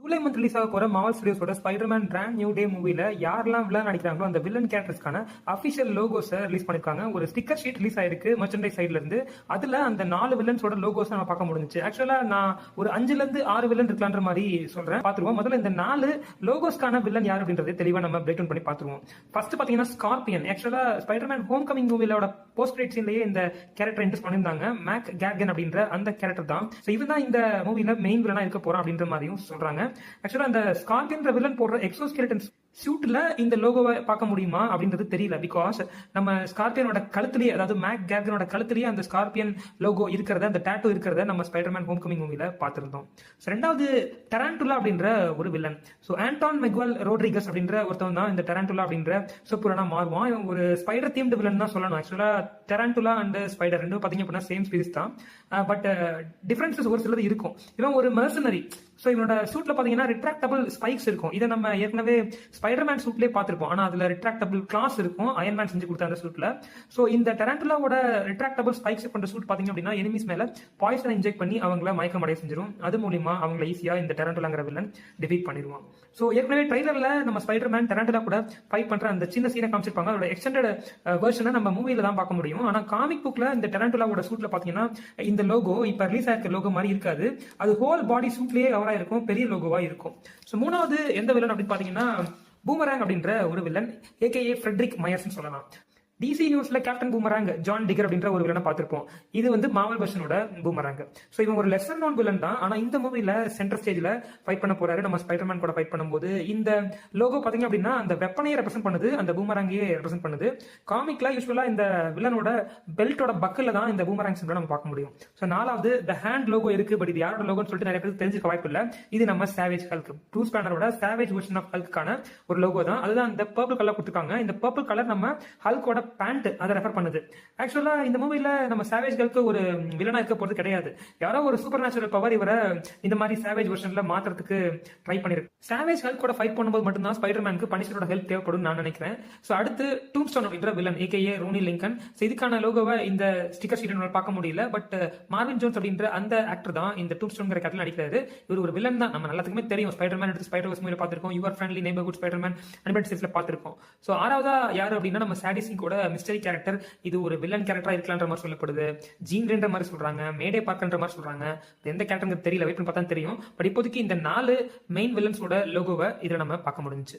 July month release ஆக போற Marvel ஸ்டுடியோஸோட Spiderman brand new day மூவில யாரெல்லாம் வில்லன் நடிக்கிறாங்களோ அந்த வில்லன் கேரக்டர்ஸ்க்கான அபிஷியல் லோகோஸை ரிலீஸ் பண்ணிருக்காங்க. ஒரு ஸ்டிக்கர் ஷீட் ரிலீஸ் ஆயிருக்கு மர்ச்சன்டைஸ் சைட்ல இருந்து. அதுல அந்த 4 வில்லன்ஸோட லோகோஸ் நம்ம பார்க்க முடிஞ்சுச்சு. ஆக்சுவலா நான் ஒரு 5ல இருந்து 6 வில்லன் இருக்கலான்ற மாதிரி சொல்றேன். பாத்துருவோம். முதல்ல இந்த 4 லோகோஸ்க்கான வில்லன் யார் அப்படின்றது தெளிவா நம்ம பிரேக் டவுன் பண்ணி பாத்துருவோம். ஃபர்ஸ்ட் பாத்தீங்கன்னா ஸ்கார்பியன். ஆக்சுவலா ஸ்பைடர்மேன் ஹோம் கமிங் மூவிலோட போஸ்ட் கிரெடிட் சீன்லயே இந்த கேரக்டர் இன்ட்ரோஸ் பண்ணிருந்தாங்க. மேக் கேர்கன் அப்படின்ற அந்த கேரக்டர் தான். இவன் தான் இந்த மூவில மெயின் வில்லனா இருக்க போறான் அப்படின்ற மாதிரியும் சொல்றாங்க. ஆக்சுவலா அந்த ஸ்கார்பியன் வில்லன் போடுற எக்ஸோஸ்கெலட்டன் சூட்ல இந்த லோகோவை பார்க்க முடியுமா அப்படின்றது தெரியல. பிகாஸ் நம்ம ஸ்கார்பியனோட கழுத்துலயே, அதாவது மேக் கேர்கனோட கழுத்துலயே அந்த ஸ்கார்பியன் லோகோ இருக்கிறத, அந்த டேட்டூ இருக்கிறத நம்ம ஸ்பைடர்மேன் ஹோம் கமிங் மூவில பார்த்திருந்தோம். ரெண்டாவது டெரான்டுலா அப்படின்ற ஒரு வில்லன். ஆண்டான் மெக்வல் ரோட்ரிகஸ் அப்படின்ற ஒருத்தவன் தான் இந்த டெரான்டுலா அப்படின்ற சூப்பரான மாறுவான். இவன் ஒரு ஸ்பைடர் தீம்டு வில்லன் தான் சொல்லணும். ஆக்சுவலா டெரான்டுலா அண்ட் ஸ்பைடர் ரெண்டும் பாத்தீங்க அப்படின்னா சேம் ஸ்பீசிஸ் தான். பட் டிஃபரன்சஸ் ஒரு சிலது இருக்கும். இவன் ஒரு மெர்சனரி. இவனோட சூட்ல பாத்தீங்கன்னா ரிட்ராக்டபிள் ஸ்பைக்ஸ் இருக்கும். இதை நம்ம ஏற்கனவே ஸ்பைடர்மேன் சூட்லயே பார்த்திருப்போம். ஆனா அதுல ரிட்ராக்டபிள் கிளாஸ் இருக்கும், அயன்மேன் செஞ்சு கொடுத்த அந்த சூட்ல. இந்த டெரான்டுலாவோட ரிட்ராக்டபிள் ஸ்பைக்ஸ் கொண்ட சூட் பாத்தீங்க அப்படின்னா எனிமீஸ் மேல பாய்சனை இன்ஜெக்ட் பண்ணி அவங்கள மயக்கம் அடைய செஞ்சிடும். அது மூலியமா அவங்களை ஈஸியா இந்த டெரான்டுலாங்கிற வில்லன் டிஃபீட் பண்ணிடுவான். ஏற்கனவே ட்ரைலர்ல நம்ம ஸ்பைடர்மேன் டெரான்டுலா கூட ஃபைட் பண்ற அந்த சின்ன சீனை காமிச்சிருப்பாங்க. அதோட எக்ஸ்டெண்டட் வெர்ஷனை நம்ம மூவில தான் பார்க்க முடியும். ஆனா காமிக் புக்ல இந்த டெரான்டுலாவோட சூட்ல பாத்தீங்கன்னா இந்த லோகோ இப்ப ரிலீஸ் ஆயிருக்க லோகோ மாதிரி இருக்காது. அது ஹோல் பாடி சூட்லயே கவரா இருக்கும், பெரிய லோகோவா இருக்கும். மூணாவது எந்த வில்லன் அப்படின்னு பாத்தீங்கன்னா பூமராங் அப்படின்ற ஒரு வில்லன், ஏகேஏ ஃப்ரெட்ரிக் மயர்ஸ் சொல்லலாம். டிசி நியூஸ்ல கேப்டன் பூமராங் ஜான் டிகர் அப்படின்ற ஒரு வில்லனை பார்த்திருப்போம். இது வந்து மார்வல் வெர்ஷனோட பூமராங். இவன் ஒரு லெசர் நோன் வில்லன் தான். ஆனா இந்த மூவில சென்டர் ஸ்டேஜ்ல ஃபைட் பண்ண போறாரு. நம்ம ஸ்பைடர்மேன் கூட ஃபைட் பண்ணும்போது இந்த லோகோ பாத்தீங்க அப்படின்னா அந்த வெப்பனையை ரெப்ரசென்ட் பண்ணுது, அந்த பூமராங்கையே ரெப்ரசென்ட் பண்ணுது. காமிக்ல யூஸ்வலா இந்த வில்லனோட பெல்ட்டோட பக்கல்ல தான் இந்த பூமராங் சிம்பிளை நம்ம பார்க்க முடியும். நாலாவது த ஹேண்ட் லோகோ இருக்கு. பட் இது யாரோட லோகோன்னு சொல்லிட்டு நிறைய பேருக்கு தெரிஞ்சுக்க வாய்ப்பு இல்ல. இது நம்ம சாவேஜ் ஹல்க், ப்ரூஸ் பேனரோட சாவேஜ் வெர்ஷன் ஆஃப் ஹல்க்கான ஒரு லோகோ தான். அதுதான் இந்த பர்பிள் கலர் கொடுத்துருக்காங்க. இந்த பர்பிள் கலர் நம்ம ஹல்கோட பேண்ட் அதை ரெஃபர் பண்ணுது. ஆக்சுவலா இந்த மூவில நம்ம சாவேஜ்களுக்கு ஒரு வில்லனா இருக்க போறது கிடையாது. யாரோ ஒரு சூப்பர் நேச்சுரல் பவர் இவரை இந்த மாதிரி சாவேஜ் வெர்ஷன்ல மாத்துறதுக்கு ட்ரை பண்ணிருக்கு. சாவேஜ் ஹல்க் கூட ஃபைட் பண்ணும்போது மட்டும்தான் ஸ்பைடர்மேனுக்கு பனிஷரோட ஹெல்ப் தேவைப்படும் நான் நினைக்கிறேன். அடுத்து டூம்ஸ்டோன் அப்படின்ற வில்லன், ஏகேஏ ரோனி லிங்கன். இதுக்கான லோகோவை இந்த ஸ்டிக்கர் ஷீட் பார்க்க முடியல. பட் மார்வின் ஜோன்ஸ் அப்படின்ற அந்த ஆக்டர் தான் இந்த டூம்ஸ்டோன்ங்கிற கேரக்டர் நடிக்கிறாரு. இவர் ஒரு வில்லன் தான், நம்ம எல்லாத்துக்குமே தெரியும். ஸ்பைடர்மேன் எடுத்து ஸ்பைடர்வர்ஸ் மூவில பார்த்திருக்கோம், your friendly neighbourhood Spiderman animated சீரிஸ்ல பார்த்திருக்கோம். ஆறாவதா யாரு அப்படின்னா நம்ம சாடி சிங்கோட மிஸ்டரி கேரக்டர். இது ஒரு வில்லன் கேரக்டரா இருக்கலான்ற மாதிரி சொல்லப்படுது. ஜீன்ன்ற மாதிரி சொல்றாங்க, மேடே பார்க்கன்ற மாதிரி சொல்றாங்க. எந்த கேரக்டர் தெரியல, வெயிட் பண்ணி பார்த்தா தெரியும். பட் இப்போதைக்கு இந்த 4 மெயின் வில்லன்ஸோட லோகோவை இதை நம்ம பார்க்க முடிஞ்சு.